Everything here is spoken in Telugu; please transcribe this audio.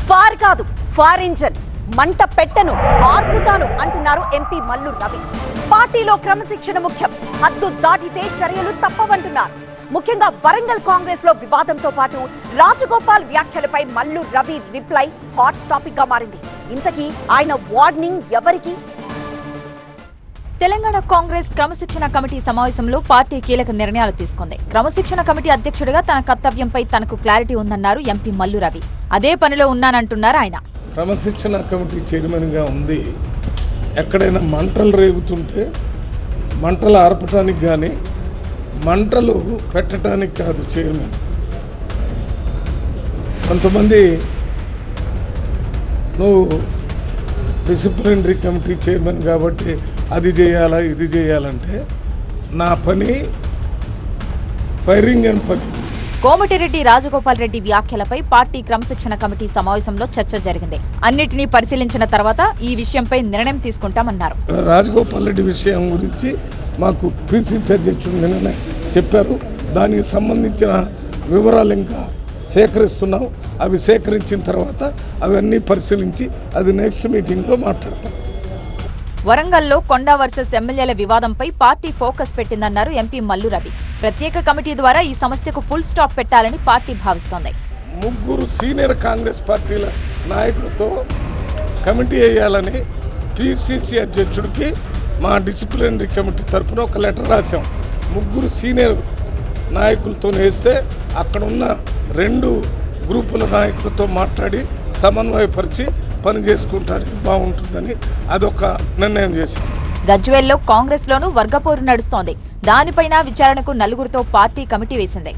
ఫార్ కాదు ఫార్ ఇంజన్ మంట పెట్టను ఆర్పుతాను అంటున్నారు ఎంపీ మల్లు రవి. పార్టీలో క్రమశిక్షణ ముఖ్యం, హద్దు దాటితే చర్యలు తప్పవంటున్నారు. ముఖ్యంగా వరంగల్ కాంగ్రెస్ లో వివాదంతో పాటు రాజగోపాల్ వ్యాఖ్యలపై Mallu Ravi reply hot topic గా మారింది. ఇంతకీ ఆయన వార్నింగ్ ఎవరికి? తెలంగాణ కాంగ్రెస్ క్రమశిక్షణ కమిటీ సమావేశంలో పార్టీ కీలక నిర్ణయాలు తీసుకుంది. క్రమశిక్షణ కమిటీ అధ్యక్షుడిగా తన కర్తవ్యంపై తనకు క్లారిటీ ఉందన్నారు ఎంపీ మల్లు రవి. అదే పనిలో ఉన్నానంటున్నారు ఆయన. క్రమశిక్షణ కమిటీ చైర్మన్గా ఉంది. ఎక్కడైనా మంటలు రేగుతుంటే మంటలు ఆర్పటానికి కానీ మంటలు పెట్టడానికి కాదు చైర్మన్. కొంతమంది నువ్వు డిసిప్లినరీ కమిటీ చైర్మన్ కాబట్టి అది చేయాలా ఇది చేయాలంటే నా పని ఫైరింగ్ అండ్ పని. కోమటిరెడ్డి రాజగోపాల్ రెడ్డి వ్యాఖ్యలపై పార్టీ క్రమశిక్షణ కమిటీ సమావేశంలో చర్చ జరిగింది. అన్నిటినీ పరిశీలించిన తర్వాత ఈ విషయంపై నిర్ణయం తీసుకుంటామన్నారు. రాజగోపాల్ రెడ్డి విషయం గురించి మాకు పిసిసి అధ్యక్షుడు నిన్న చెప్పారు. దానికి సంబంధించిన వివరాలు ఇంకా సేకరిస్తున్నాం. అవి సేకరించిన తర్వాత అవన్నీ పరిశీలించి అది నెక్స్ట్ మీటింగ్లో మాట్లాడతాం. వరంగల్లో కొండా వర్సెస్ ఎమ్మెల్యేల వివాదంపై పార్టీ ఫోకస్ పెట్టిందన్నారు ఎంపీ మల్లు రవి. ప్రత్యేక కమిటీ ద్వారా ఈ సమస్యకు ఫుల్ స్టాప్ పెట్టాలని పార్టీ భావిస్తోంది. 3 సీనియర్ కాంగ్రెస్ పార్టీల నాయకులతో కమిటీ వేయాలని పిసిసి అధ్యక్షుడికి మా డిసిప్లినరీ కమిటీ తరఫున ఒక లెటర్ రాశాం. 3 సీనియర్ నాయకులతో వేస్తే అక్కడ ఉన్న 2 గ్రూపుల నాయకులతో మాట్లాడి సమన్వయపరిచి పని చేసుకుంటానికి బాగుంటుందని అదొక నిర్ణయం చేశాం. గజ్వేల్లో కాంగ్రెస్ లోనూ వర్గపోరు నడుస్తోంది. దానిపైన విచారణకు 4 పార్టీ కమిటీ వేసింది.